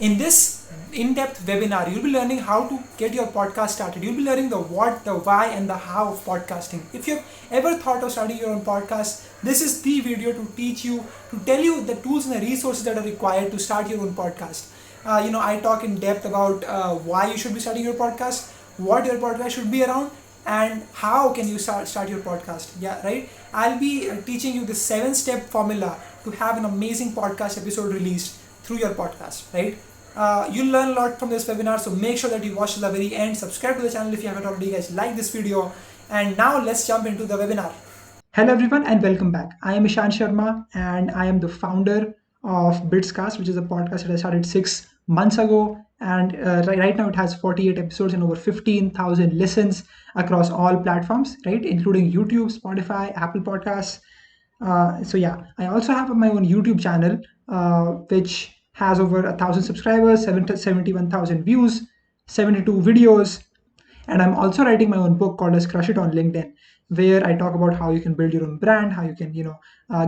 In this in-depth webinar, you'll be learning how to get your podcast started. You'll be learning the what, the why, and the how of podcasting. If you've ever thought of starting your own podcast, this is the video to teach you, to tell you the tools and the resources that are required to start your own podcast. I talk in depth about why you should be starting your podcast, what your podcast should be around, and how can you start your podcast. Yeah, right. I'll be teaching you the 7-step formula to have an amazing podcast episode released through your podcast, right? You'll learn a lot from this webinar, so make sure that you watch till the very end. Subscribe to the channel if you haven't already, guys. Like this video, and now let's jump into the webinar. Hello everyone and welcome back. I am Ishan Sharma and I am the founder of BITS, which is a podcast that I started 6 months ago, and right now it has 48 episodes and over 15,000 listens across all platforms, right, including YouTube, Spotify, Apple Podcasts. I also have my own YouTube channel, which has over 1,000 subscribers, 71,000 views, 72 videos, and I'm also writing my own book called as Crush It on LinkedIn, where I talk about how you can build your own brand, how you can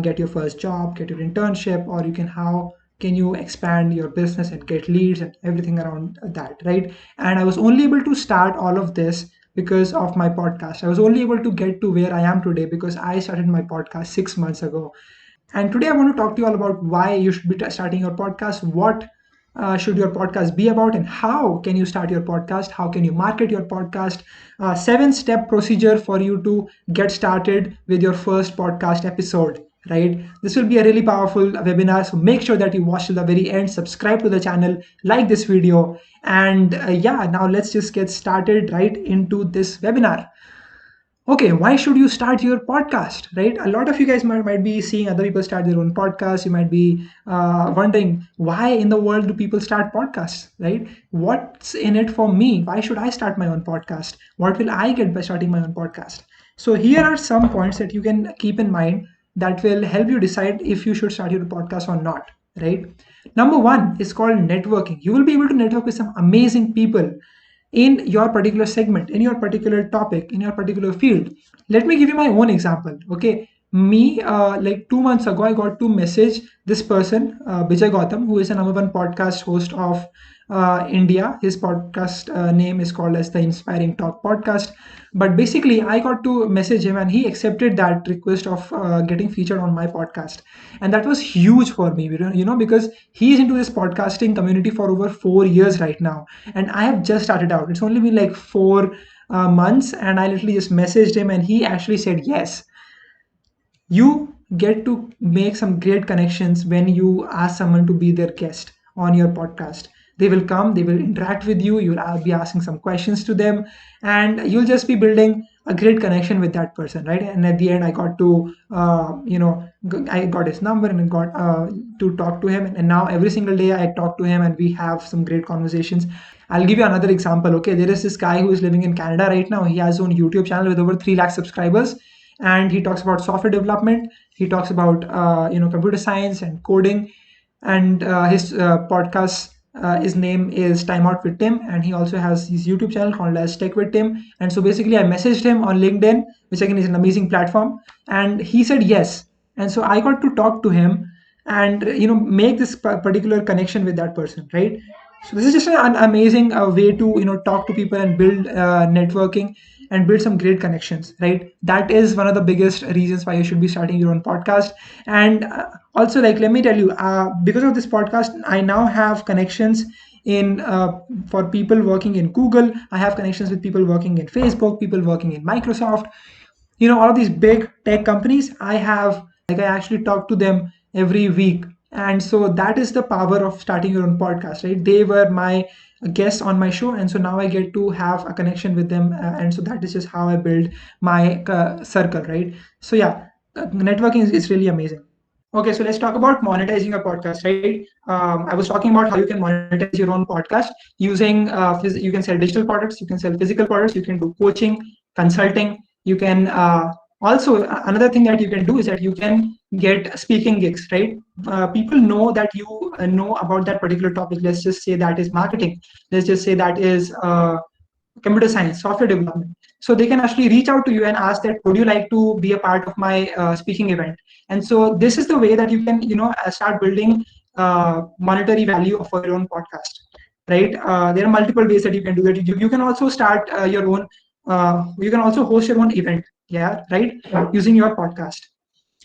get your first job, get your internship, or how can you expand your business and get leads and everything around that, right? And I was only able to start all of this because of my podcast. I was only able to get to where I am today because I started my podcast 6 months ago. And today I want to talk to you all about why you should be starting your podcast, what should your podcast be about, and how can you start your podcast, how can you market your podcast, 7-step procedure for you to get started with your first podcast episode, right? This will be a really powerful webinar, so make sure that you watch to the very end, subscribe to the channel, like this video, and now let's just get started right into this webinar. Okay, why should you start your podcast, right? A lot of you guys might be seeing other people start their own podcasts. You might be wondering, why in the world do people start podcasts, right? What's in it for me? Why should I start my own podcast? What will I get by starting my own podcast? So here are some points that you can keep in mind that will help you decide if you should start your podcast or not, right? Number one is called networking. You will be able to network with some amazing people in your particular segment, in your particular topic, in your particular field. Let me give you my own example. Okay, me, like 2 months ago, I got to message this person, Vijay Gautam, who is a number one podcast host of India. His podcast name is called as the Inspiring Talk Podcast. But basically, I got to message him, and he accepted that request of getting featured on my podcast, and that was huge for me. Because he is into this podcasting community for over 4 years right now, and I have just started out. It's only been like 4 months, and I literally just messaged him, and he actually said yes. You get to make some great connections when you ask someone to be their guest on your podcast. They will come, they will interact with you, you'll be asking some questions to them, and you'll just be building a great connection with that person, right? And at the end, I got to I got his number and I got to talk to him, and now every single day I talk to him and we have some great conversations. I'll give you another example. Okay, there is this guy who is living in Canada right now. He has his own YouTube channel with over 3 lakh subscribers, and he talks about software development. He talks about computer science and coding, and his podcast, his name is Time Out with Tim, and he also has his YouTube channel called as Tech with Tim. And so basically I messaged him on LinkedIn, which again is an amazing platform, and he said yes. And so I got to talk to him and make this particular connection with that person, right? So this is just an amazing way to talk to people and build networking and build some great connections, right? That is one of the biggest reasons why you should be starting your own podcast. And also, like, let me tell you, because of this podcast, I now have connections in for people working in Google. I have connections with people working in Facebook, people working in Microsoft, all of these big tech companies. I actually talk to them every week. And so that is the power of starting your own podcast, right? They were my guests on my show, and so now I get to have a connection with them, and so that is just how I build my circle, right? So networking is really amazing. Okay, so let's talk about monetizing a podcast, right? I was talking about how you can monetize your own podcast using you can sell digital products, you can sell physical products, you can do coaching, consulting. You can also, another thing that you can do is that you can get speaking gigs, right? People know that you know about that particular topic. Let's just say that is marketing. Let's just say that is computer science, software development. So they can actually reach out to you and ask that, would you like to be a part of my speaking event? And so this is the way that you can, start building monetary value for your own podcast, right? There are multiple ways that you can do it. You can also start your own. You can also host your own event, yeah, right, using your podcast,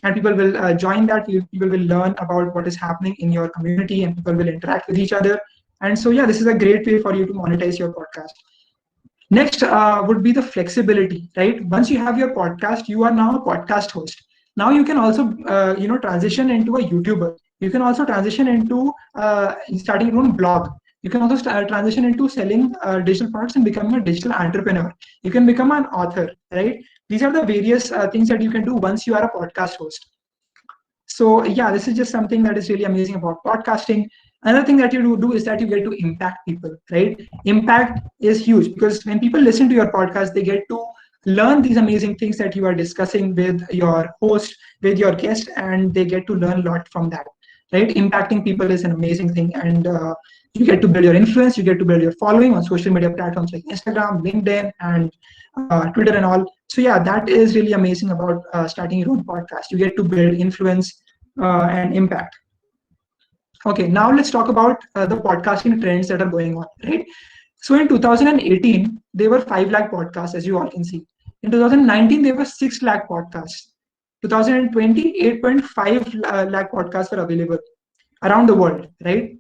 and people will join that. People will learn about what is happening in your community, and people will interact with each other. And so, yeah, this is a great way for you to monetize your podcast. Next would be the flexibility, right? Once you have your podcast, you are now a podcast host. Now you can also, transition into a YouTuber. You can also transition into starting your own blog. You can also transition into selling digital products and becoming a digital entrepreneur. You can become an author, right? These are the various things that you can do once you are a podcast host. So yeah, this is just something that is really amazing about podcasting. Another thing that you do is that you get to impact people, right? Impact is huge because when people listen to your podcast, they get to learn these amazing things that you are discussing with your host, with your guest, and they get to learn a lot from that, right? Impacting people is an amazing thing, and you get to build your influence, you get to build your following on social media platforms like Instagram, LinkedIn, and Twitter, and all. So yeah, that is really amazing about starting your own podcast. You get to build influence and impact. Okay, now let's talk about the podcasting trends that are going on, right? So in 2018, there were 5 lakh podcasts, as you all can see. In 2019, there were 6 lakh podcasts. 2020, 8.5 lakh podcasts were available around the world, right?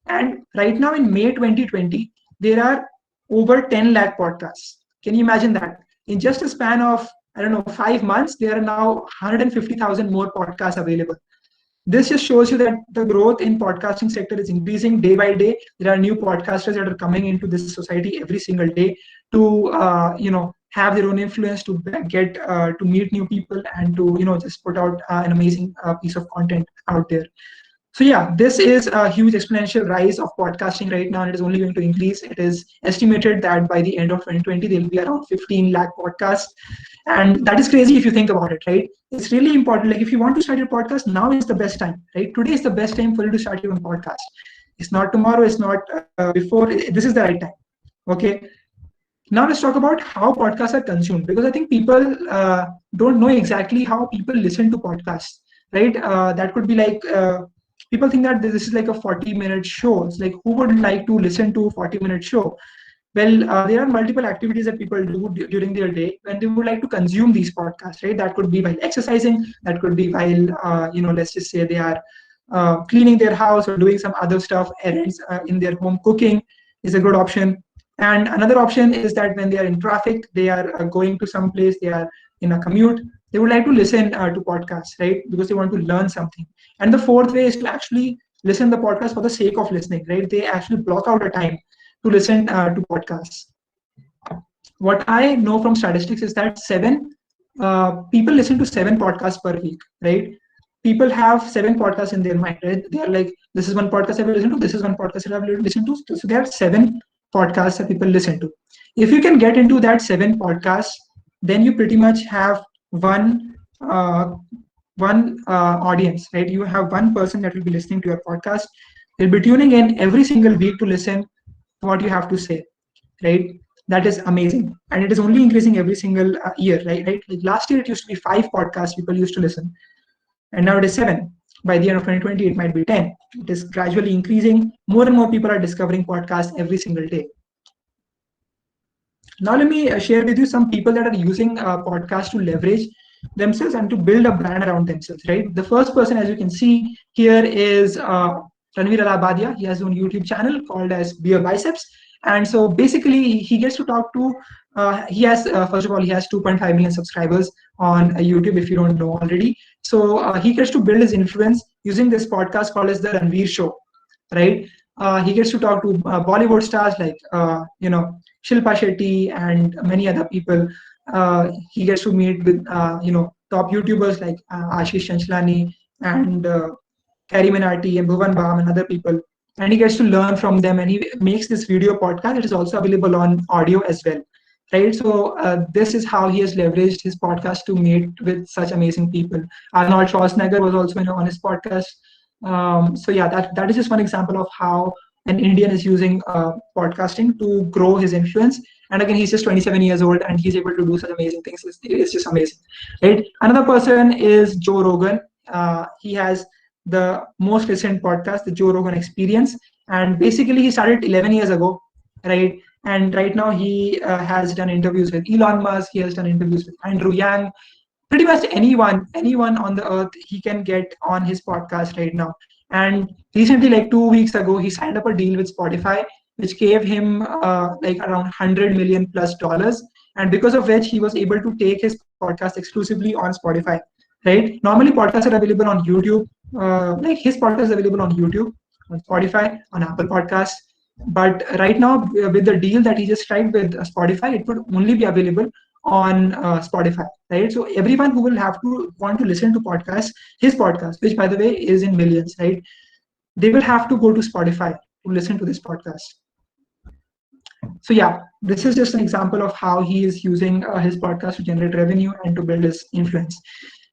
And right now in May 2020, there are over 10 lakh podcasts. Can you imagine that? In just a span of, I don't know, 5 months, there are now 150,000 more podcasts available. This just shows you that the growth in podcasting sector is increasing day by day. There are new podcasters that are coming into this society every single day to have their own influence, to get to meet new people, and to just put out an amazing piece of content out there. So yeah, this is a huge exponential rise of podcasting right now, and it is only going to increase. It is estimated that by the end of 2020, there will be around 15 lakh podcasts. And that is crazy if you think about it, right? It's really important. Like if you want to start your podcast, now is the best time, right? Today is the best time for you to start your own podcast. It's not tomorrow, it's not before. This is the right time. Okay. Now let's talk about how podcasts are consumed, because I think people don't know exactly how people listen to podcasts, right? That could be like people think that this is like a 40-minute show. It's like, who would like to listen to a 40-minute show? Well, there are multiple activities that people do during their day when they would like to consume these podcasts, right? That could be while exercising, that could be while let's just say they are cleaning their house or doing some other stuff, errands in their home. Cooking is a good option. And another option is that when they are in traffic, they are going to some place, they are in a commute, they would like to listen to podcasts, right? Because they want to learn something. And the fourth way is to actually listen the podcast for the sake of listening, right? They actually block out a time to listen to podcasts. What I know from statistics is that people listen to 7 podcasts per week, right? People have 7 podcasts in their mind, right? They are like, this is one podcast I will listen to, this is one podcast I will listen to. So they have 7 podcasts that people listen to. If you can get into that 7 podcasts, then you pretty much have uh, one audience, right? You have one person that will be listening to your podcast. They'll be tuning in every single week to listen to what you have to say, right? That is amazing, and it is only increasing every single year, right? Right? Like last year, it used to be 5 podcasts people used to listen, and now it is 7. By the end of 2020, it might be 10. It is gradually increasing. More and more people are discovering podcasts every single day. Now, let me share with you some people that are using podcasts to leverage themselves and to build a brand around themselves, right? The first person, as you can see here, is Ranveer Alabadia. He has his own YouTube channel called as Beer Biceps. And so basically, he gets to talk to, he has, first of all, he has 2.5 million subscribers on YouTube, if you don't know already. So he gets to build his influence using this podcast called as The Ranveer Show, right? He gets to talk to Bollywood stars like, Shilpa Shetty and many other people. He gets to meet with, top YouTubers like Ishan Sharma and Carrie Minati and Bhuvan Bam and other people. And he gets to learn from them, and he makes this video podcast. It is also available on audio as well, right? So this is how he has leveraged his podcast to meet with such amazing people. Arnold Schwarzenegger was also on his podcast. So yeah, that is just one example of how an Indian is using podcasting to grow his influence. And again, he's just 27 years old, and he's able to do such amazing things. It's just amazing, right? Another person is Joe Rogan. He has the most recent podcast, the Joe Rogan Experience. And basically, he started 11 years ago, right? And right now, he has done interviews with Elon Musk. He has done interviews with Andrew Yang. Pretty much anyone on the earth, he can get on his podcast right now. And recently, like 2 weeks ago, he signed up a deal with Spotify, which gave him like around 100 million plus dollars, and because of which he was able to take his podcast exclusively on Spotify, right? Normally podcasts are available on YouTube. Like his podcast is available on YouTube, on Spotify, on Apple Podcasts. But right now, with the deal that he just signed with Spotify, it would only be available on Spotify, right? So everyone who will have to want to listen to podcasts, his podcast, which by the way is in millions, right? They will have to go to Spotify to listen to this podcast. So yeah, this is just an example of how he is using his podcast to generate revenue and to build his influence.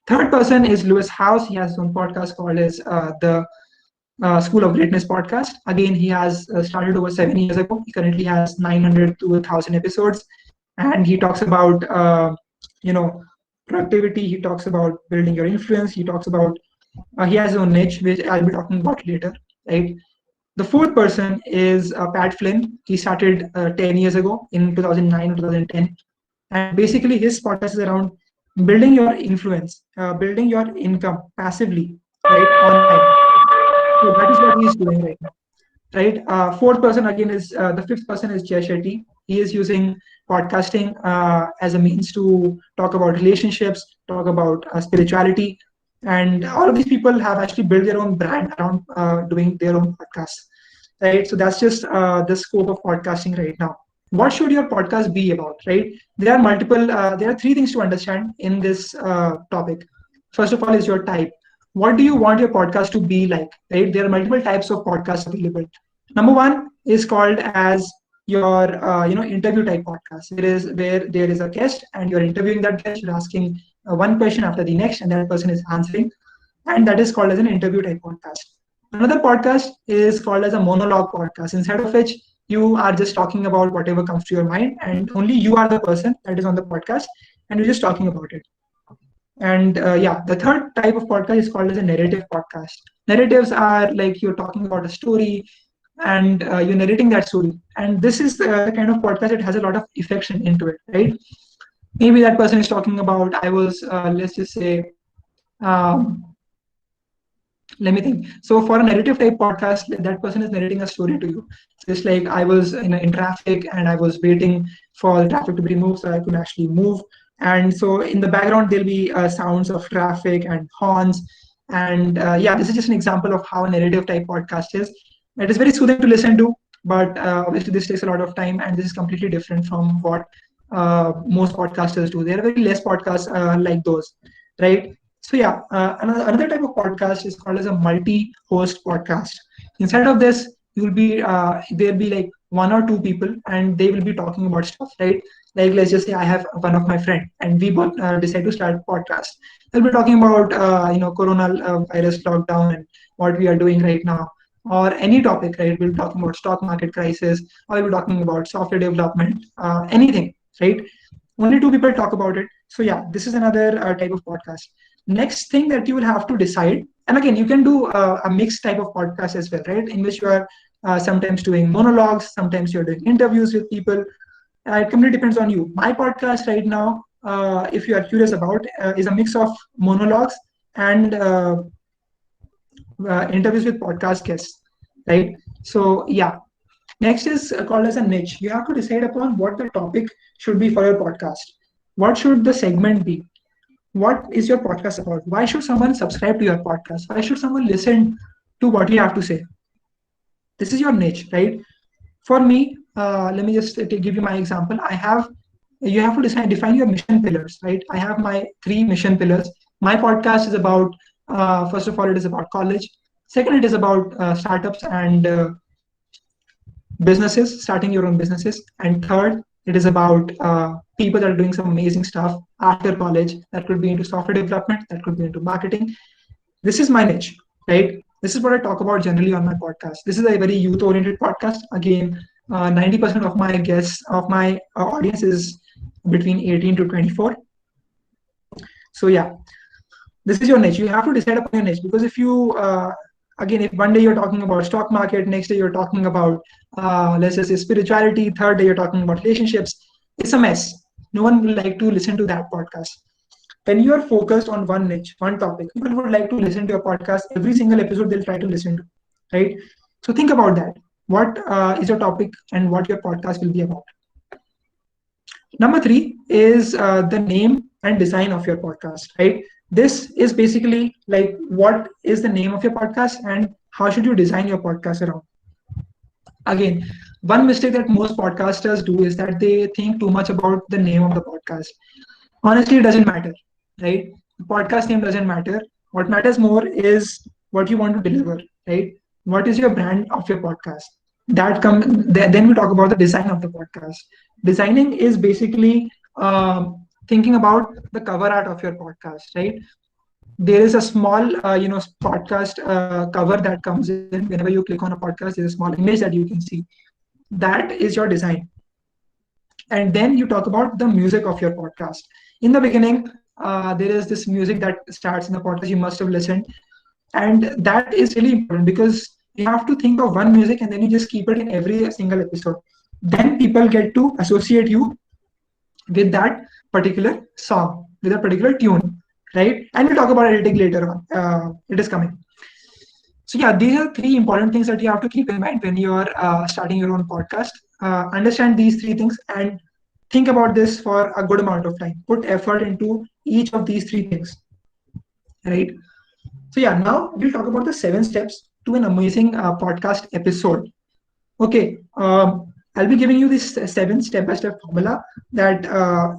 Third person is Lewis House. He has his own podcast called as the School of Greatness podcast. Again, he has started over 7 years ago. He currently has 900 to 1,000 episodes, and he talks about you know productivity. He talks about building your influence. He talks about he has his own niche, which I'll be talking about later, right? The fourth person is Pat Flynn. He started 10 years ago in 2009 or 2010. And basically, his podcast is around building your influence, building your income passively, right, online. So that is what he's doing right now, right? Fourth person again is the fifth person is Jay Shetty. He is using podcasting as a means to talk about relationships, talk about spirituality, and all of these people have actually built their own brand around doing their own podcasts, right? So that's just the scope of podcasting right now. What should your podcast be about, right? There are multiple. There are three things to understand in this topic. First of all, is your type. What do you want your podcast to be like, right? There are multiple types of podcasts available. Number one is called as your interview type podcast. It is where there is a guest and you're interviewing that guest. You're asking one question after the next, and that person is answering, and that is called as an interview type podcast. Another podcast is called as a monologue podcast, inside of which you are just talking about whatever comes to your mind, and only you are the person that is on the podcast, and you're just talking about it. And yeah, the third type of podcast is called as a narrative podcast. Narratives are like you're talking about a story and you're narrating that story. And this is the kind of podcast that has a lot of affection into it, right? Maybe that person is talking about, I was, let's just say, um, let me think. So for a narrative type podcast, that person is narrating a story to you. Just like I was in traffic and I was waiting for the traffic to be removed so I could actually move. And so in the background, there'll be sounds of traffic and horns. And yeah, this is just an example of how a narrative type podcast is. It is very soothing to listen to, but obviously this takes a lot of time, and this is completely different from what most podcasters do. There are very less podcasts like those, right? So yeah, another type of podcast is called as a multi-host podcast. Inside of this, you'll be there'll be like one or two people, and they will be talking about stuff, right? Like let's just say I have one of my friend, and we both decide to start a podcast. They'll be talking about corona virus lockdown and what we are doing right now, or any topic, right? We'll be talking about stock market crisis, or we'll be talking about software development, anything, right? Only two people talk about it. So yeah, this is another type of podcast. Next thing that you will have to decide, and again, you can do a mixed type of podcast as well, right? In which you are sometimes doing monologues, sometimes you're doing interviews with people. It completely depends on you. My podcast right now, if you are curious about, is a mix of monologues and interviews with podcast guests, right? So yeah, next is called as a niche. You have to decide upon what the topic should be for your podcast. What should the segment be? What is your podcast about? Why should someone subscribe to your podcast? Why should someone listen to what you have to say? This is your niche, right? For me, let me just give you my example. You have to define your mission pillars, right? I have my three mission pillars. My podcast is about, first of all, it is about college. Second, it is about startups and businesses, starting your own businesses. And third, it is about people that are doing some amazing stuff after college. That could be into software development, that could be into marketing. This is my niche, right? This is what I talk about generally on my podcast. This is a very youth oriented podcast. Again, 90% of my guests, of my audience is between 18 to 24. So yeah, This is your niche. You have to decide upon your niche, because if you again, if one day you're talking about stock market, next day you're talking about let's just say spirituality, third day you're talking about relationships, it's a mess. No one will like to listen to that podcast. When you are focused on one niche, one topic, people would like to listen to your podcast. Every single episode they'll try to listen to, right? So think about that. What is your topic and what your podcast will be about? Number three is the name and design of your podcast, right? This is basically like what is the name of your podcast and how should you design your podcast around. Again, one mistake that most podcasters do is that they think too much about the name of the podcast. Honestly, it doesn't matter, right? The podcast name doesn't matter. What matters more is what you want to deliver, right? What is your brand of your podcast? Then we talk about the design of the podcast. Designing is basically thinking about the cover art of your podcast, right? There is a small podcast cover that comes in whenever you click on a podcast. There's a small image that you can see. That is your design. And then you talk about the music of your podcast. In the beginning, there is this music that starts in the podcast. You must have listened, and that is really important because you have to think of one music and then you just keep it in every single episode. Then people get to associate you with that particular song, with a particular tune, right? And we'll talk about editing later on. It is coming. So yeah, these are three important things that you have to keep in mind when you are starting your own podcast. Understand these three things and think about this for a good amount of time. Put effort into each of these three things, right? So yeah, now we'll talk about the 7 steps to an amazing podcast episode. Okay, I'll be giving you this 7 step-by-step formula that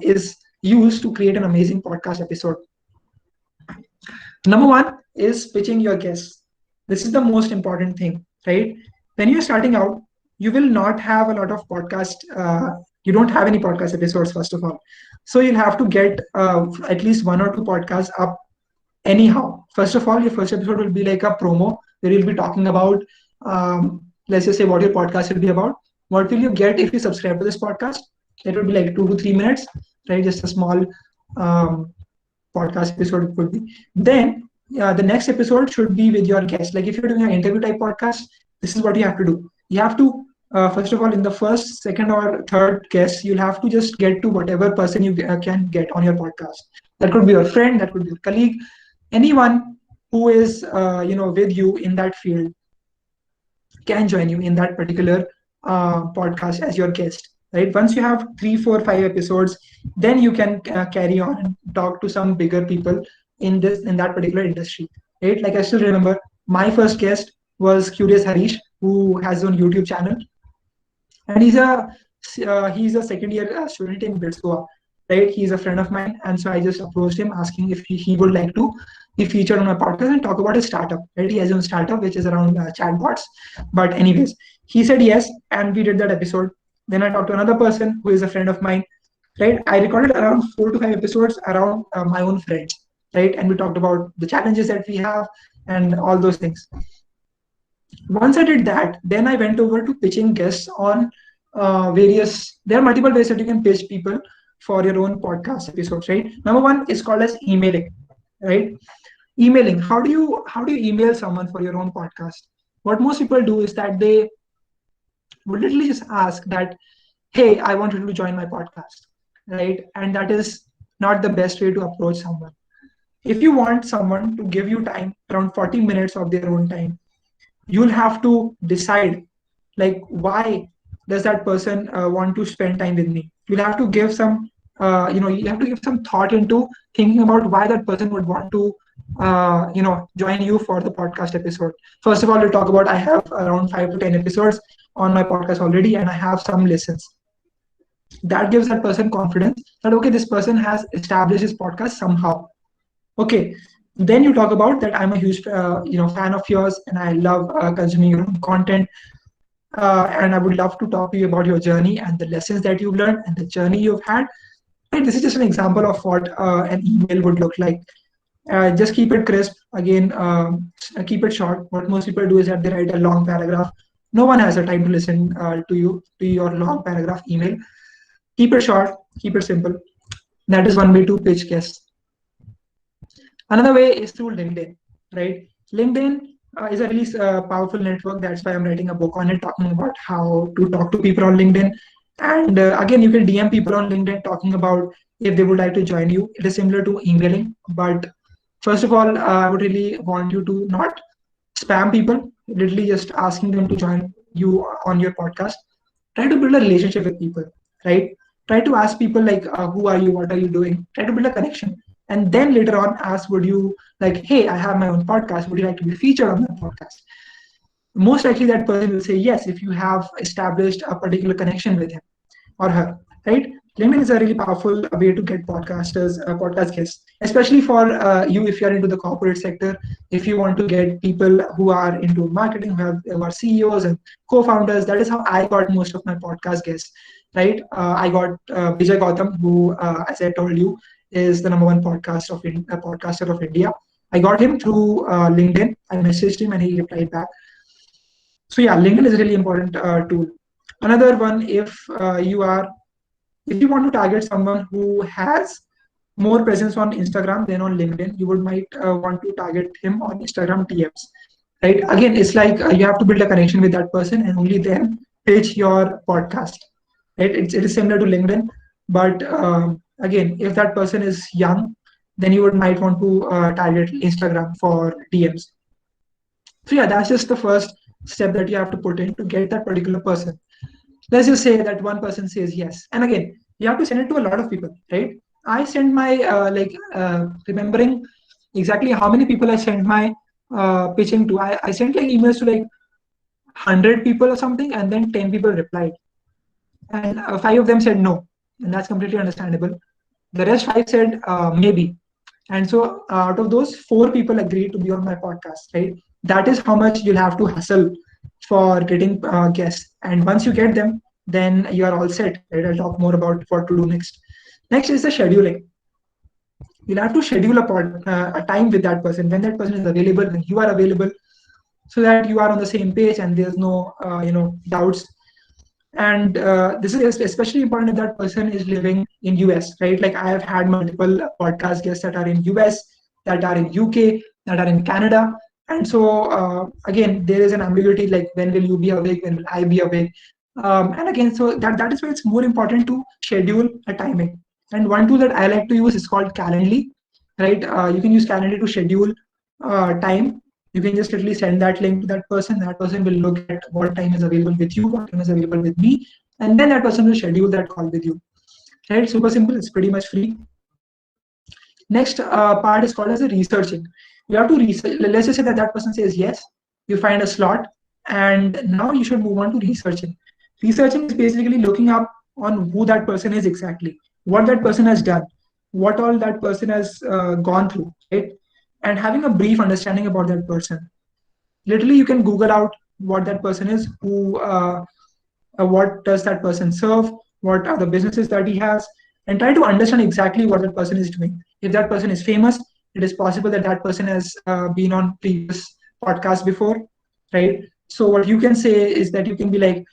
is used to create an amazing podcast episode. Number one is pitching your guests. This is the most important thing, right? When you're starting out, you will not have a lot of podcast. You don't have any podcast episodes, first of all. So you'll have to get at least one or two podcasts up anyhow. First of all, your first episode will be like a promo where you'll be talking about, let's just say, what your podcast will be about. What will you get if you subscribe to this podcast? It will be like 2 to 3 minutes, right? Just a small um, podcast episode it would be. Then the next episode should be with your guest. Like if you're doing an interview type podcast, this is what you have to do. You have to first of all, in the first, second, or third guest, you'll have to just get to whatever person you can get on your podcast. That could be your friend, that could be your colleague, anyone who is with you in that field can join you in that particular podcast as your guest, right? Once you have 3 4 5 episodes, then you can carry on and talk to some bigger people in that particular industry, right? Like I still remember my first guest was Curious Harish, who has his own YouTube channel, and he's a second year student in BITS, right? He's a friend of mine, and so I just approached him asking if he would like to be featured on my podcast and talk about his startup, right? He has his own startup which is around chatbots. But anyways, he said yes, and we did that episode. Then I talked to another person who is a friend of mine, right? I recorded around 4 to 5 episodes around my own friends, right? And we talked about the challenges that we have and all those things. Once I did that, then I went over to pitching guests on various. There are multiple ways that you can pitch people for your own podcast episodes, right? Number one is called as emailing, right? Emailing. How do you email someone for your own podcast? What most people do is that they would literally just ask that, "Hey, I want you to join my podcast," right? And that is not the best way to approach someone. If you want someone to give you time, around 40 minutes of their own time, you'll have to decide like why does that person want to spend time with me. You'll have to give some you have to give some thought into thinking about why that person would want to join you for the podcast episode. First of all, we'll talk about I have around 5 to 10 episodes on my podcast already and I have some listens. That gives that person confidence that okay, this person has established his podcast somehow. Okay, then you talk about that I'm a huge fan of yours and I love consuming your content, and I would love to talk to you about your journey and the lessons that you've learned and the journey you've had. Right, this is just an example of what an email would look like. Just keep it crisp. Again, keep it short. What most people do is that they write a long paragraph. No one has the time to listen to your long paragraph email. Keep it short. Keep it simple. That is one way to pitch guests. Another way is through LinkedIn, right? LinkedIn is a really powerful network. That's why I'm writing a book on it, talking about how to talk to people on LinkedIn. And again, you can DM people on LinkedIn talking about if they would like to join you. It is similar to emailing, but first of all, I would really want you to not spam people, literally just asking them to join you on your podcast. Try to build a relationship with people, right? Try to ask people like, who are you? What are you doing? Try to build a connection. And then later on ask, would you like, hey, I have my own podcast. Would you like to be featured on my podcast? Most likely that person will say yes if you have established a particular connection with him or her, right? LinkedIn is a really powerful way to get podcast guests, especially for you if you're into the corporate sector. If you want to get people who are into marketing, who are CEOs and co-founders, that is how I got most of my podcast guests, right? I got Vijay Gautam, who, as I told you, is the number one podcaster of India. I got him through LinkedIn. I messaged him and he replied back. So yeah, LinkedIn is a really important tool. Another one, if you want to target someone who has more presence on Instagram than on LinkedIn, you would might want to target him on Instagram TMs. Right? Again, it's like you have to build a connection with that person and only then pitch your podcast. Right? It is similar to LinkedIn, but again, if that person is young, then you would might want to target Instagram for DMs. So yeah, that's just the first step that you have to put in to get that particular person. Let's just say that one person says yes, and again, you have to send it to a lot of people, right? I sent my remembering exactly how many people I sent my pitching to. I sent like emails to like 100 people or something, and then 10 people replied, and five of them said no, and that's completely understandable. The rest five said maybe, and so out of those, four people agreed to be on my podcast, right? That is how much you'll have to hustle for getting guests. And once you get them, then you are all set, right? I'll talk more about what to do next. Next is the scheduling. You'll have to schedule a time with that person when that person is available, when you are available, so that you are on the same page and there's no doubts. And this is especially important if that person is living in US, right? Like I have had multiple podcast guests that are in US, that are in UK, that are in Canada. And so again, there is an ambiguity, like when will you be awake, when will I be awake? And again, so that is why it's more important to schedule a timing. And one tool that I like to use is called Calendly, right? You can use Calendly to schedule time. You can just literally send that link to that person. That person will look at what time is available with you, what time is available with me, and then that person will schedule that call with you. Right? Super simple. It's pretty much free. Next part is called as a researching. You have to research. Let's just say that that person says yes. You find a slot, and now you should move on to researching. Researching is basically looking up on who that person is exactly, what that person has done, what all that person has gone through, right? And having a brief understanding about that person. Literally, you can Google out what that person is, what does that person serve, what are the businesses that he has, and try to understand exactly what that person is doing. If that person is famous, it is possible that that person has been on previous podcasts before, right? So what you can say is that you can be like,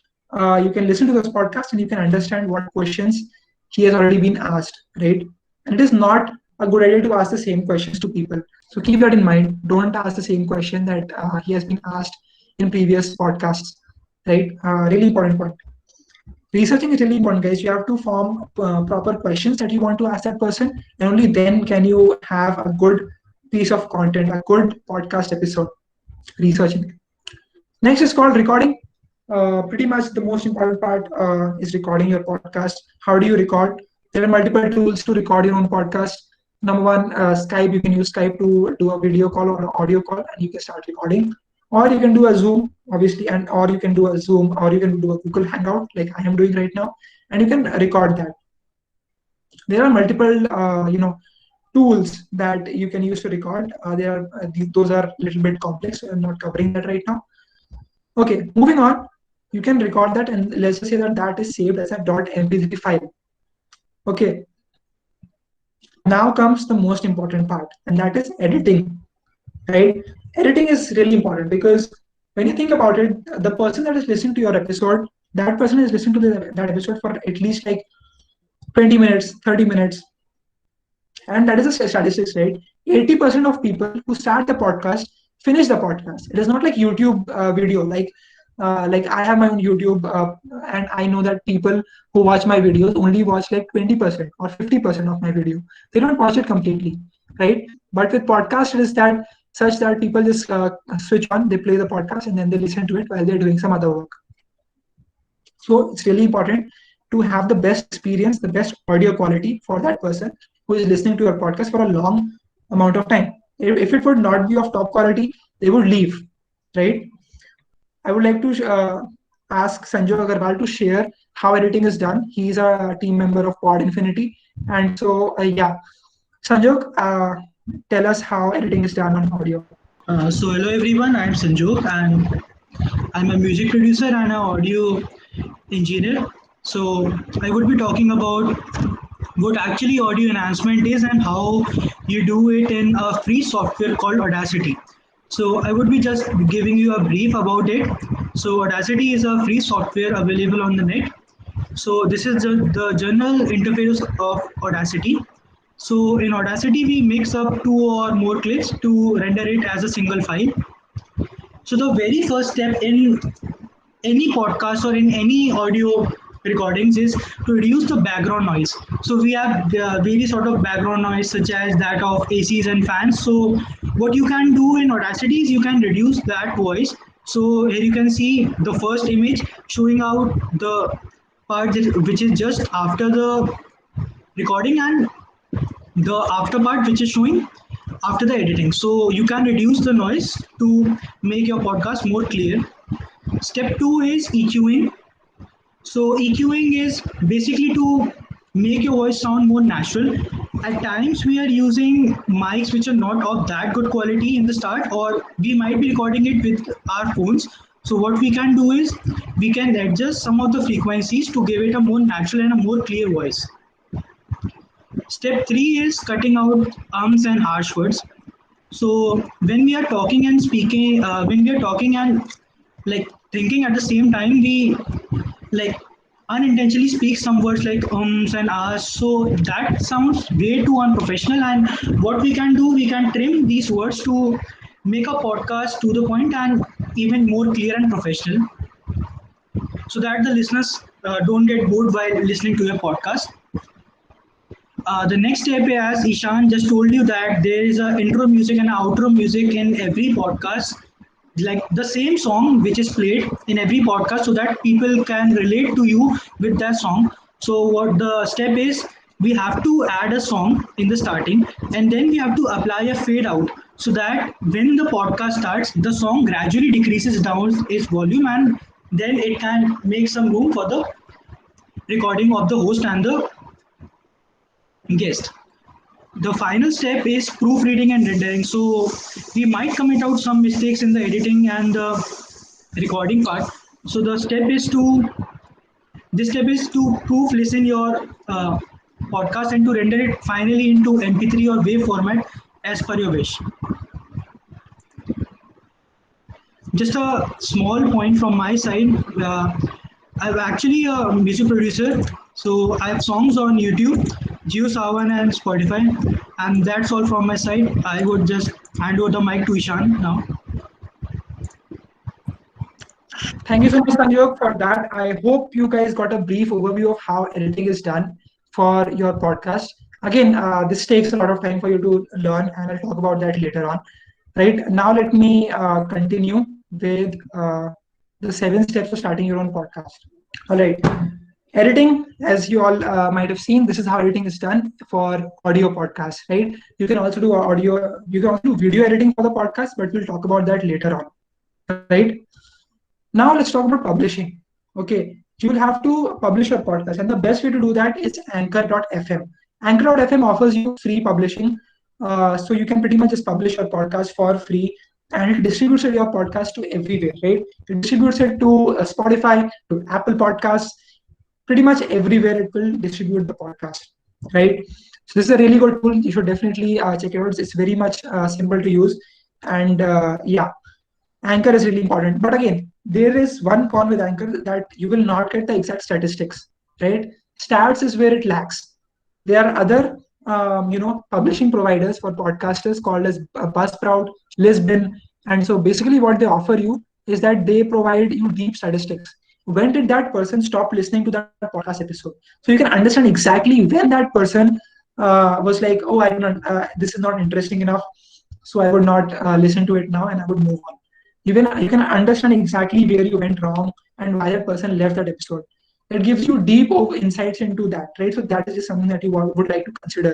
you can listen to those podcasts and you can understand what questions he has already been asked, right? And it is not a good idea to ask the same questions to people. So keep that in mind. Don't ask the same question that he has been asked in previous podcasts, right? Really important point. Researching is really important, guys. You have to form proper questions that you want to ask that person, and only then can you have a good piece of content, a good podcast episode. Researching. Next is called recording. Pretty much the most important part is recording your podcast. How do you record? There are multiple tools to record your own podcast. Number one, Skype. You can use Skype to do a video call or an audio call, and you can start recording. Or you can do a Zoom, obviously, and or you can do a Zoom, or you can do a Google Hangout, like I am doing right now, and you can record that. There are multiple, tools that you can use to record. Those are a little bit complex, so I'm not covering that right now. Okay, moving on. You can record that, and let's just say that that is saved as a .mp3 file. Okay. Now comes the most important part, and that is editing. Right? Editing is really important because when you think about it, the person that is listening to your episode, that person is listening to that episode for at least like 20 minutes, 30 minutes, and that is a statistics, right? 80% of people who start the podcast finish the podcast. It is not like YouTube video. Like I have my own YouTube, and I know that people who watch my videos only watch like 20% or 50% of my video. They don't watch it completely, right? But with podcast, it is that such that people just switch on, they play the podcast, and then they listen to it while they're doing some other work. So it's really important to have the best experience, the best audio quality for that person who is listening to your podcast for a long amount of time. If it would not be of top quality, they would leave, right? I would like to ask Sanjog Agarwal to share how editing is done. He's a team member of PodInfinity. And so, yeah, Sanjog, tell us how editing is done on audio. So hello everyone, I'm Sanjog and I'm a music producer and an audio engineer. So I would be talking about what actually audio enhancement is and how you do it in a free software called Audacity. So I would be just giving you a brief about it. So Audacity is a free software available on the net. So this is the general interface of Audacity. So in Audacity, we mix up two or more clips to render it as a single file. So the very first step in any podcast or in any audio recordings is to reduce the background noise. So we have various sort of background noise such as that of ACs and fans. So what you can do in Audacity is you can reduce that voice. So here you can see the first image showing out the part which is just after the recording and the after part which is showing after the editing. So you can reduce the noise to make your podcast more clear. Step two is EQing. So EQing is basically to make your voice sound more natural. At times we are using mics which are not of that good quality in the start, or we might be recording it with our phones. So what we can do is we can adjust some of the frequencies to give it a more natural and a more clear voice. Step three is cutting out ums and harsh words. So when we are talking and speaking, when we are talking and like thinking at the same time, we like unintentionally speak some words like ums and ahs. So that sounds way too unprofessional. And what we can do, we can trim these words to make a podcast to the point and even more clear and professional, so that the listeners don't get bored while listening to your podcast. The next step, as Ishan just told you, that there is a intro music and outro music in every podcast, like the same song which is played in every podcast, so that people can relate to you with that song. So what the step is, we have to add a song in the starting, and then we have to apply a fade out, so that when the podcast starts, the song gradually decreases down its volume, and then it can make some room for the recording of the host and the guest. The final step is proofreading and rendering. So we might commit out some mistakes in the editing and the recording part. So this step is to proof listen your podcast and to render it finally into MP3 or WAV format as per your wish. Just a small point from my side. I'm actually a music producer, so I have songs on YouTube, JioSaavn and Spotify, and that's all from my side. I would just hand over the mic to Ishan now. Thank you so much, Sanjog, for that. I hope you guys got a brief overview of how editing is done for your podcast. Again, this takes a lot of time for you to learn, and I'll talk about that later on. Right now, let me continue with the 7 steps of starting your own podcast. All right. Editing, as you all might have seen, this is how editing is done for audio podcasts, right? You can also do audio, you can also do video editing for the podcast, but we'll talk about that later on, right? Now let's talk about publishing. Okay, you will have to publish your podcast, and the best way to do that is Anchor.fm. Anchor.fm offers you free publishing, so you can pretty much just publish your podcast for free, and it distributes your podcast to everywhere, right? It distributes it to Spotify, to Apple Podcasts, pretty much everywhere. It will distribute the podcast, right? So this is a really good tool. You should definitely check it out. It's very much simple to use, and yeah, Anchor is really important. But again, there is one con with Anchor, that you will not get the exact statistics, right? Stats is where it lacks. There are other publishing providers for podcasters called as Buzzsprout, Lisbon, and so basically what they offer you is that they provide you deep statistics. When did that person stop listening to that podcast episode? So you can understand exactly when that person was like, oh, I don't, this is not interesting enough, so I would not listen to it now, and I would move on. Even you can understand exactly where you went wrong and why that person left that episode. It gives you deep insights into that, right? So that is just something that you would like to consider.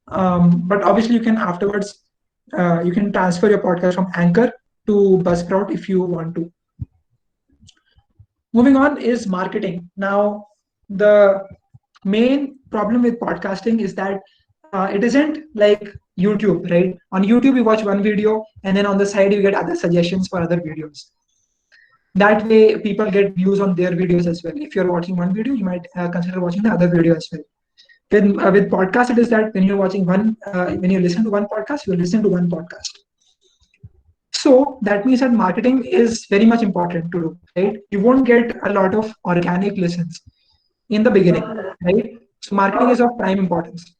But obviously, you can afterwards you can transfer your podcast from Anchor to Buzzsprout if you want to. Moving on is marketing. Now, the main problem with podcasting is that it isn't like YouTube, right? On YouTube, you watch one video and then on the side, you get other suggestions for other videos. That way, people get views on their videos as well. If you're watching one video, you might consider watching the other video as well. With podcast, it is that when you're watching when you listen to one podcast, you listen to one podcast. So that means that marketing is very much important to do, right? You won't get a lot of organic listens in the beginning, right? So marketing is of prime importance.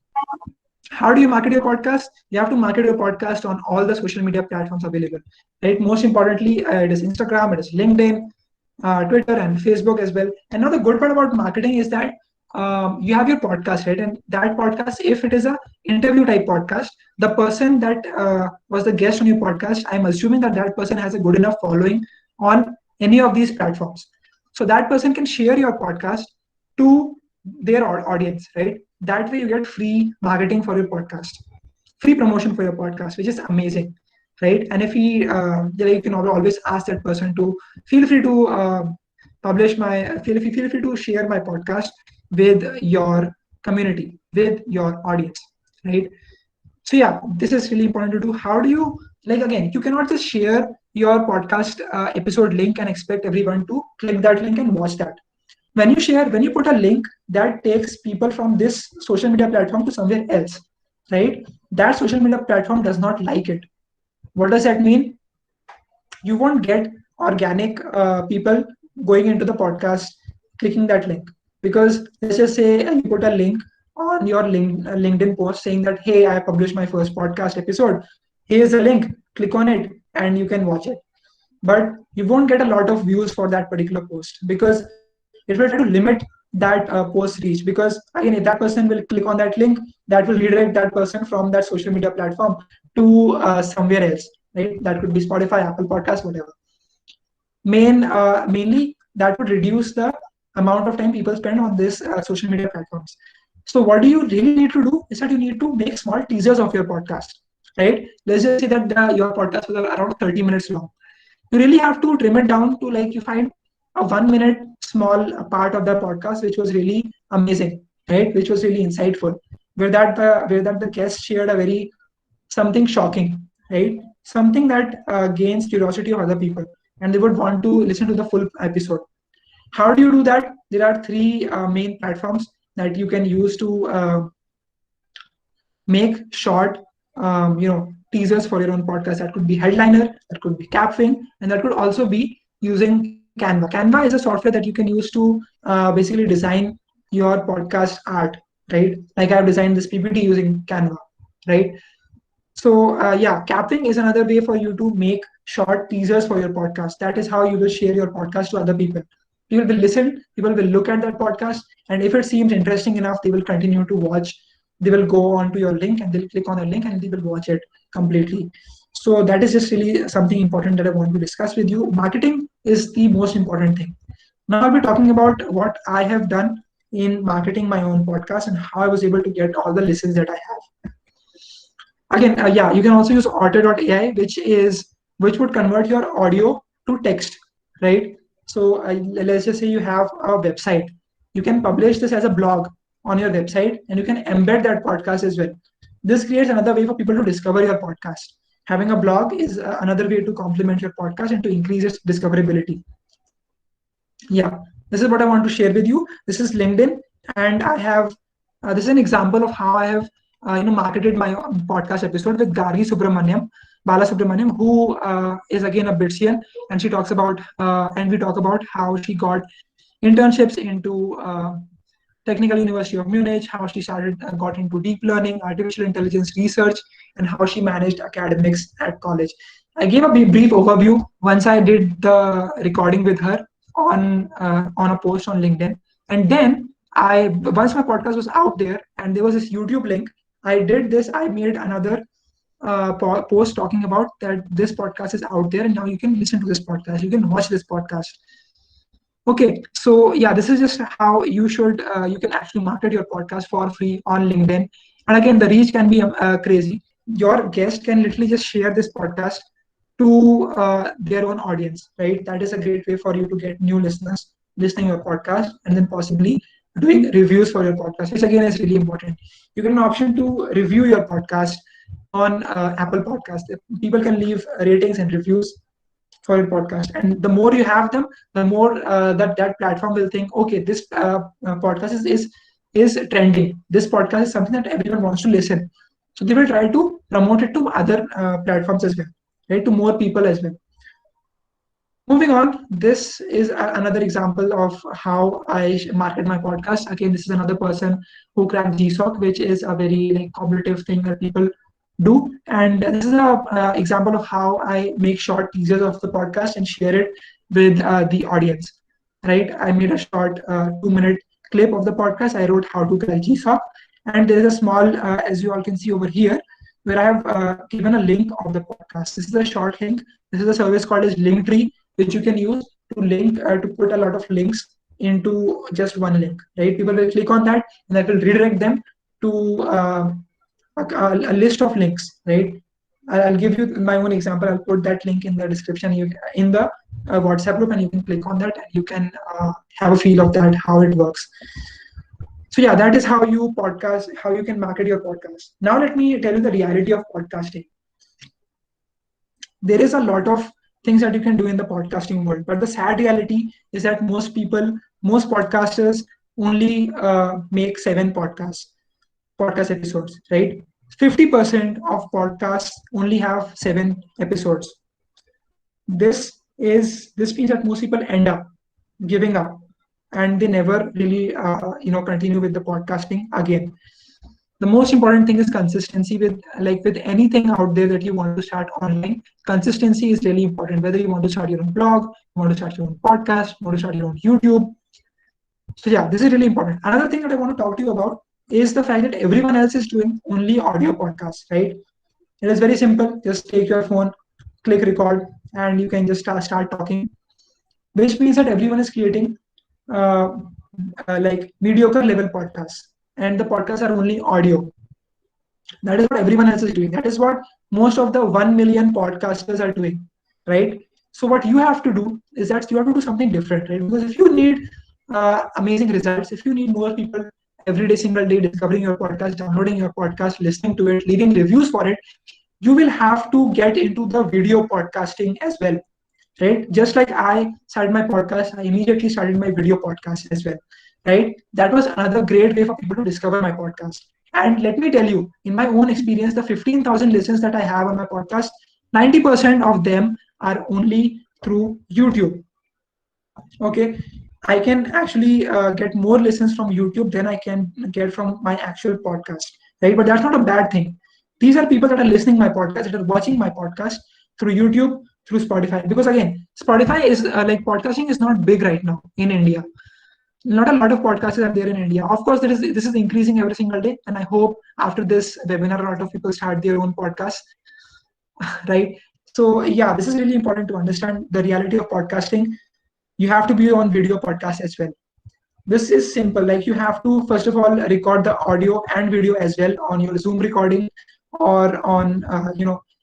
How do you market your podcast? You have to market your podcast on all the social media platforms available, right? Most importantly, it is Instagram, it is LinkedIn, Twitter, and Facebook as well. And now the good part about marketing is that you have your podcast, right? And that podcast, if it is a interview type podcast, the person that was the guest on your podcast, I'm assuming that that person has a good enough following on any of these platforms, so that person can share your podcast to their audience, right? That way you get free marketing for your podcast, free promotion for your podcast, which is amazing, right? And if you can always ask that person to feel free to feel free to share my podcast with your community, with your audience, right? So yeah, this is really important to do. How do you, like, again, you cannot just share your podcast episode link and expect everyone to click that link and watch that. When you put a link that takes people from this social media platform to somewhere else, right? That social media platform does not like it. What does that mean? You won't get organic people going into the podcast clicking that link, because let's just say you put a link on your LinkedIn post saying that, hey, I published my first podcast episode, here's a link, click on it and you can watch it. But you won't get a lot of views for that particular post, because it will try to limit that post reach. Because again, if that person will click on that link, that will redirect that person from that social media platform to somewhere else, right? That could be Spotify, Apple Podcast, whatever. Mainly that would reduce the amount of time people spend on this social media platforms. So what do you really need to do is that you need to make small teasers of your podcast, right? Let's just say that your podcast was around 30 minutes long. You really have to trim it down to, like, you find a 1 minute small part of the podcast which was really amazing, right? Which was really insightful, where that the guest shared a very something shocking, right? Something that gains curiosity of other people, and they would want to listen to the full episode. How do you do that? There are three main platforms that you can use to make short, teasers for your own podcast. That could be Headliner, that could be Capfin, and that could also be using Canva. Canva is a software that you can use to basically design your podcast art, right? Like I've designed this PPT using Canva, right? So yeah, capping is another way for you to make short teasers for your podcast. That is how you will share your podcast to other people. People will listen, people will look at that podcast, and if it seems interesting enough, they will continue to watch. They will go on to your link and they'll click on the link and they will watch it completely. So that is just really something important that I want to discuss with you. Marketing is the most important thing. Now I'll be talking about what I have done in marketing my own podcast and how I was able to get all the listens that I have. Again, yeah, you can also use Otter.ai, which would convert your audio to text, right? So let's just say you have a website. You can publish this as a blog on your website, and you can embed that podcast as well. This creates another way for people to discover your podcast. Having a blog is another way to complement your podcast and to increase its discoverability. Yeah, this is what I want to share with you. This is LinkedIn, and I have this is an example of how I have marketed my podcast episode with Gari Subramaniam, Bala Subramaniam, who is again a Bitsian, and she talks about and we talk about how she got internships into Technical University of Munich, how she got into deep learning, artificial intelligence research, and how she managed academics at college. I gave a brief overview once I did the recording with her on a post on LinkedIn, and then I once my podcast was out there and there was this YouTube link. I did this. I made another post talking about that this podcast is out there and now you can listen to this podcast. You can watch this podcast. Okay, so yeah, this is just how you can actually market your podcast for free on LinkedIn. And again, the reach can be crazy. Your guest can literally just share this podcast to their own audience, right? That is a great way for you to get new listeners listening your podcast and then possibly doing reviews for your podcast, which again is really important. You get an option to review your podcast on Apple Podcast. People can leave ratings and reviews for your podcast, and the more you have them, the more that platform will think, okay, this podcast is trending. This podcast is something that everyone wants to listen, so they will try to promote it to other platforms as well, right, to more people as well. Moving on, this is another example of how I market my podcast. Again, this is another person who cracked GSOC, which is a very like cognitive thing that people do. And this is a example of how I make short teasers of the podcast and share it with the audience. Right? I made a short 2 minute clip of the podcast. I wrote how to crack GSOC, and there is a small, as you all can see over here, where I have given a link of the podcast. This is a short link. This is a service called as Linktree, which you can use to link to put a lot of links into just one link, right? People will click on that and that will redirect them to a list of links, right? I'll give you my own example. I'll put that link in the description, in the WhatsApp group, and you can click on that and you can have a feel of that, how it works. So yeah, that is how you podcast, how you can market your podcast. Now let me tell you the reality of podcasting. There is a lot of things that you can do in the podcasting world, but the sad reality is that most podcasters only make 7 podcast episodes, right? 50% of podcasts only have 7 episodes. This means that most people end up giving up and they never really continue with the podcasting again. The most important thing is consistency. With anything out there that you want to start online, consistency is really important. Whether you want to start your own blog, you want to start your own podcast, you want to start your own YouTube. So yeah, this is really important. Another thing that I want to talk to you about is the fact that everyone else is doing only audio podcasts, right? It is very simple. Just take your phone, click record, and you can just start talking, which means that everyone is creating uh, like mediocre level podcasts, and the podcasts are only audio. That is what everyone else is doing. That is what most of the 1 million podcasters are doing, right? So what you have to do is that you have to do something different, right? Because if you need amazing results, if you need more people every day, single day, discovering your podcast, downloading your podcast, listening to it, leaving reviews for it, you will have to get into the video podcasting as well, right? Just like I started my podcast, I immediately started my video podcast as well, right? That was another great way for people to discover my podcast. And let me tell you, in my own experience, the 15,000 listens that I have on my podcast, 90% of them are only through YouTube. Okay, I can actually get more listens from YouTube than I can get from my actual podcast, right? But that's not a bad thing. These are people that are listening my podcast, that are watching my podcast through YouTube, through Spotify. Because again, Spotify is like podcasting is not big right now in India. Not a lot of podcasts are there in India. Of course, this is increasing every single day, and I hope after this webinar, a lot of people start their own podcasts, right? So yeah, this is really important to understand the reality of podcasting. You have to be on video podcast as well. This is simple. Like you have to first of all record the audio and video as well on your Zoom recording, or on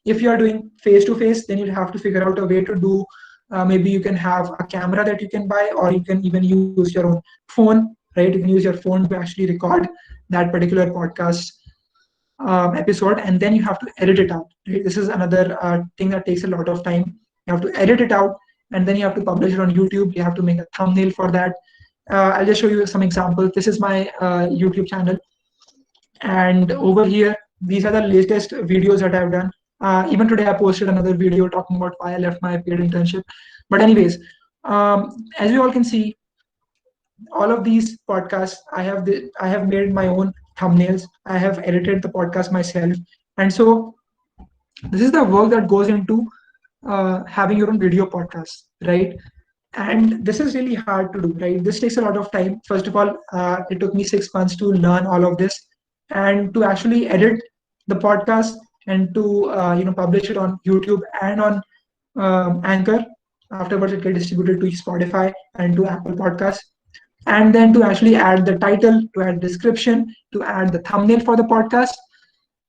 if you are doing face to face, then you'll have to figure out a way to do. Maybe you can have a camera that you can buy, or you can even use your own phone, right? You can use your phone to actually record that particular podcast episode, and then you have to edit it out. Right? This is another thing that takes a lot of time. You have to edit it out, and then you have to publish it on YouTube. You have to make a thumbnail for that. I'll just show you some examples. This is my YouTube channel, and over here, these are the latest videos that I've done. Even today, I posted another video talking about why I left my paid internship. But anyways, as you all can see, all of these podcasts, I have made my own thumbnails. I have edited the podcast myself, and so this is the work that goes into having your own video podcast, right? And this is really hard to do, right? This takes a lot of time. First of all, it took me 6 months to learn all of this and to actually edit the podcast and to publish it on YouTube and on Anchor. Afterwards, it gets distributed to Spotify and to Apple Podcasts, and then to actually add the title, to add description, to add the thumbnail for the podcast.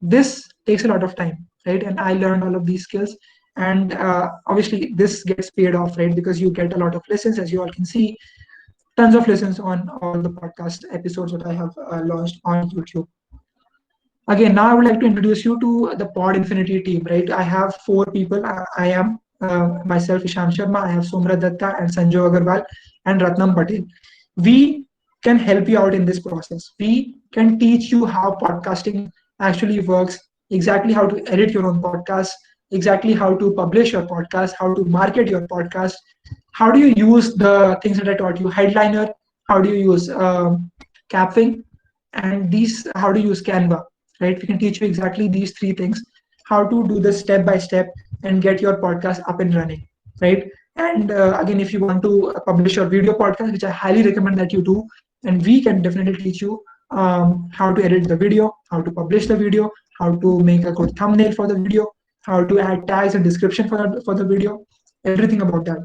This takes a lot of time, right? And I learned all of these skills, and obviously this gets paid off, right? Because you get a lot of listens, as you all can see, tons of listens on all the podcast episodes that I have launched on YouTube. Again, now I would like to introduce you to the PodInfinity team, right? I have four people. I am myself, Ishan Sharma. I have Sumra Datta and Sanjay Agarwal and Ratnam Patel. We can help you out in this process. We can teach you how podcasting actually works, exactly how to edit your own podcast, exactly how to publish your podcast, how to market your podcast, how do you use the things that I taught you, headliner, how do you use capwing, and these how to use Canva, right? We can teach you exactly these three things, how to do this step by step and get your podcast up and running, right? And again, if you want to publish your video podcast, which I highly recommend that you do, and we can definitely teach you how to edit the video, how to publish the video, how to make a good thumbnail for the video, how to add tags and description for the video, everything about that.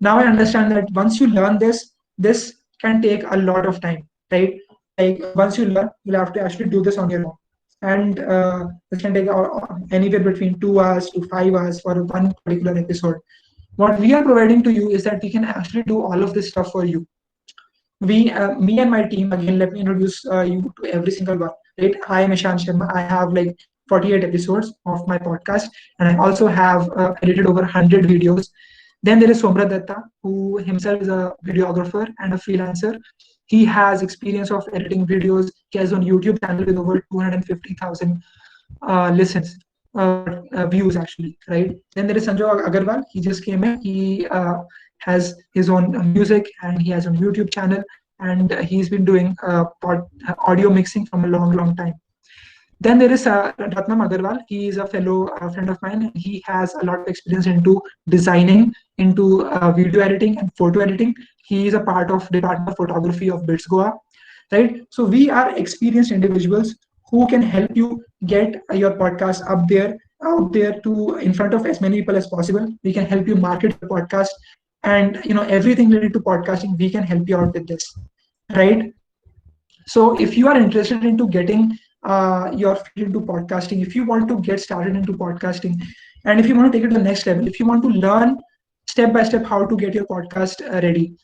Now I understand that once you learn this, this can take a lot of time, right? Like once you learn, you'll have to actually do this on your own, and this can take anywhere between 2 hours to 5 hours for one particular episode. What we are providing to you is that we can actually do all of this stuff for you. Me and my team, again, let me introduce you to every single one, right? I am Ishan Sharma. I have like 48 episodes of my podcast, and I also have edited over 100 videos. Then there is Somra Datta, who himself is a videographer and a freelancer. He has experience of editing videos. He has on YouTube channel with over 250,000 listens, views actually, right? Then there is Sanjay Agarwal. He just came in. He has his own music and he has a YouTube channel, and he's been doing audio mixing from a long, long time. Then there is Ratnam Agarwal. He is a fellow friend of mine. He has a lot of experience into designing, into video editing and photo editing. He is a part of Department of Photography of BITS Goa, right? So we are experienced individuals who can help you get your podcast up there, out there to in front of as many people as possible. We can help you market your podcast, and everything related to podcasting. We can help you out with this, right? So if you are interested into getting your feet into podcasting, if you want to get started into podcasting, and if you want to take it to the next level, if you want to learn step by step how to get your podcast ready,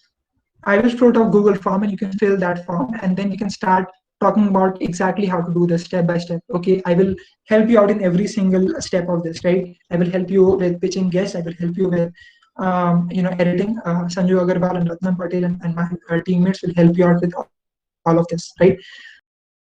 I will float a Google form and you can fill that form, and then you can start talking about exactly how to do this step by step. Okay, I will help you out in every single step of this, right? I will help you with pitching guests. I will help you with editing. Sanjay Agarwal and Ratnam Patel and my teammates will help you out with all of this, right?